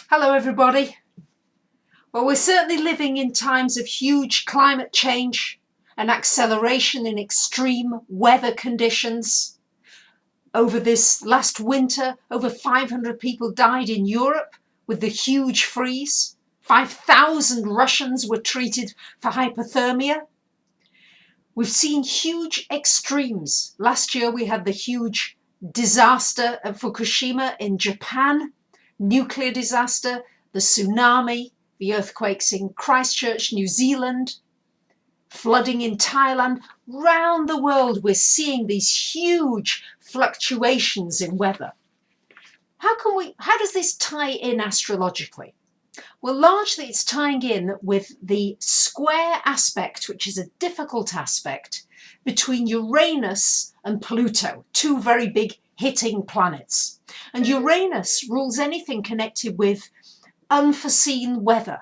Hello everybody. Well, we're certainly living in times of huge climate change and acceleration in extreme weather conditions. Over this last winter, over 500 people died in Europe with the huge freeze. 5,000 Russians were treated for hypothermia. We've seen huge extremes. Last year we had the huge disaster at Fukushima in Japan, nuclear disaster, the tsunami, the earthquakes in Christchurch, New Zealand, flooding in Thailand. Round the world we're seeing these huge fluctuations in weather. How does this tie in astrologically? Well, largely it's tying in with the square aspect, which is a difficult aspect, between Uranus and Pluto, two very big hitting planets. And Uranus rules anything connected with unforeseen weather,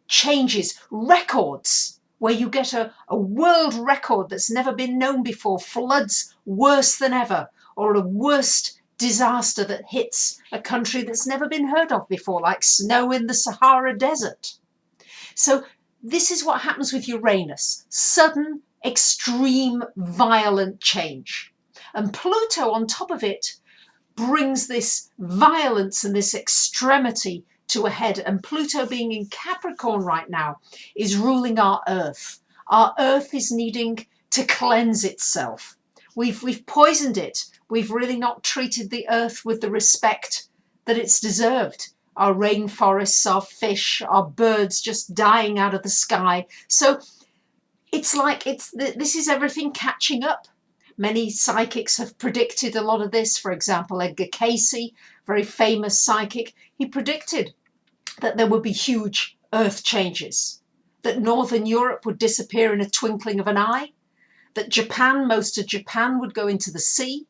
changes, records, where you get a world record that's never been known before, floods worse than ever, or a worst disaster that hits a country that's never been heard of before, like snow in the Sahara Desert. So this is what happens with Uranus, sudden, extreme, violent change. And Pluto on top of it brings this violence and this extremity to a head. And Pluto, being in Capricorn right now, is ruling our Earth. Our Earth is needing to cleanse itself. We've poisoned it. We've really not treated the Earth with the respect that it's deserved. Our rainforests, our fish, our birds just dying out of the sky. So it's like this is everything catching up. Many psychics have predicted a lot of this. For example, Edgar Cayce, very famous psychic, he predicted that there would be huge earth changes, that Northern Europe would disappear in a twinkling of an eye, that Japan, most of Japan would go into the sea,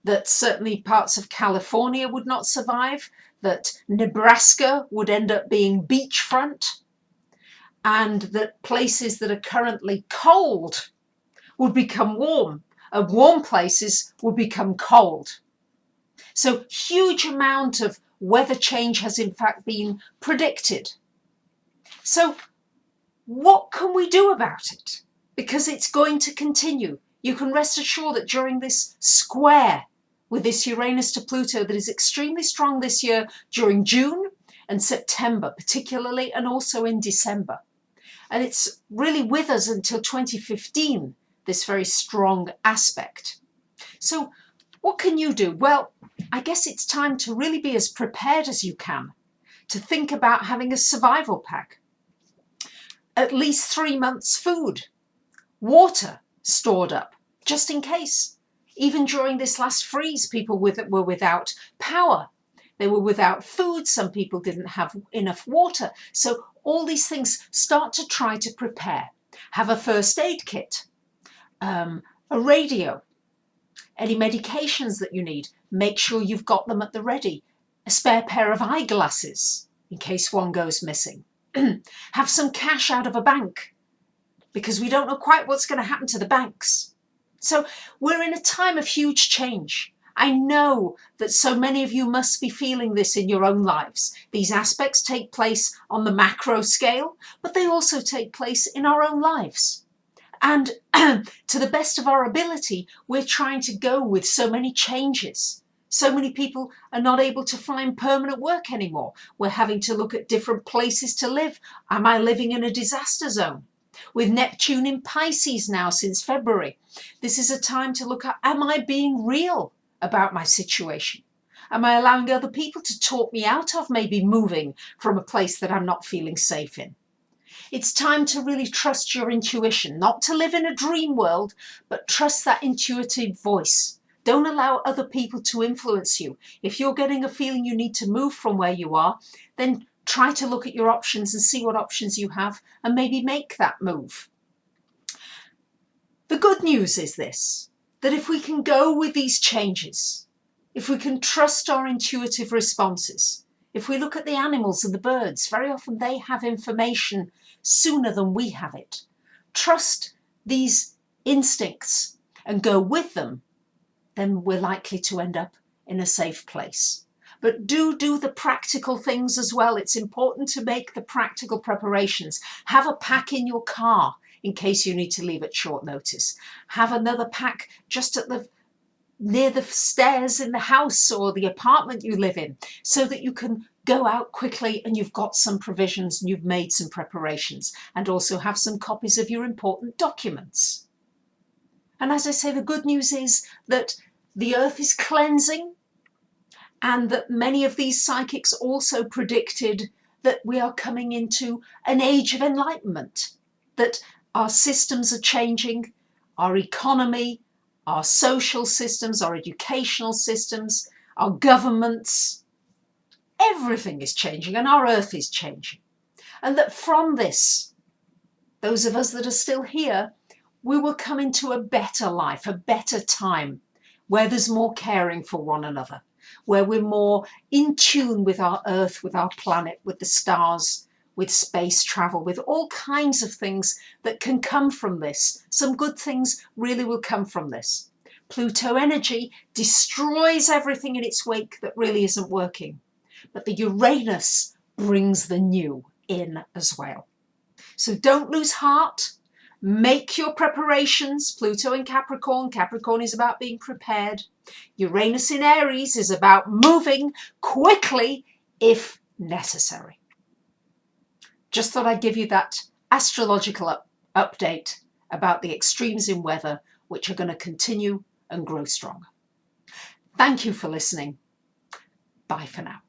that certainly parts of California would not survive, that Nebraska would end up being beachfront, and that places that are currently cold would become warm, and warm places would become cold. So huge amount of weather change has in fact been predicted. So what can we do about it? Because it's going to continue. You can rest assured that during this square with this Uranus to Pluto that is extremely strong this year during June and September particularly, and also in December. And it's really with us until 2015, this very strong aspect. So what can you do? Well, I guess it's time to really be as prepared as you can, to think about having a survival pack. At least 3 months food, water stored up, just in case. Even during this last freeze, people were without power. They were without food. Some people didn't have enough water. So all these things, start to try to prepare. Have a first aid kit, a radio, any medications that you need, make sure you've got them at the ready. A spare pair of eyeglasses in case one goes missing. Have some cash out of a bank, because we don't know quite what's going to happen to the banks. So we're in a time of huge change. I know that so many of you must be feeling this in your own lives. These aspects take place on the macro scale, but they also take place in our own lives. And to the best of our ability, we're trying to go with so many changes. So many people are not able to find permanent work anymore. We're having to look at different places to live. Am I living in a disaster zone? With Neptune in Pisces now since February, this is a time to look at, am I being real about my situation? Am I allowing other people to talk me out of maybe moving from a place that I'm not feeling safe in? It's time to really trust your intuition, not to live in a dream world, but trust that intuitive voice. Don't allow other people to influence you. If you're getting a feeling you need to move from where you are, then try to look at your options and see what options you have and maybe make that move. The good news is this, that if we can go with these changes, if we can trust our intuitive responses, if we look at the animals and the birds, very often they have information sooner than we have it. Trust these instincts and go with them, then we're likely to end up in a safe place. But do the practical things as well. It's important to make the practical preparations. Have a pack in your car in case you need to leave at short notice. Have another pack just at near the stairs in the house or the apartment you live in, so that you can go out quickly and you've got some provisions and you've made some preparations, and also have some copies of your important documents. And as I say, the good news is that the earth is cleansing, and that many of these psychics also predicted that we are coming into an age of enlightenment, that our systems are changing, our economy, our social systems, our educational systems, our governments, everything is changing, and our earth is changing. And that from this, those of us that are still here, we will come into a better life, a better time, where there's more caring for one another, where we're more in tune with our earth, with our planet, with the stars, with space travel, with all kinds of things that can come from this. Some good things really will come from this. Pluto energy destroys everything in its wake that really isn't working. But the Uranus brings the new in as well. So don't lose heart. Make your preparations. Pluto in Capricorn. Capricorn is about being prepared. Uranus in Aries is about moving quickly if necessary. Just thought I'd give you that astrological update about the extremes in weather, which are going to continue and grow stronger. Thank you for listening. Bye for now.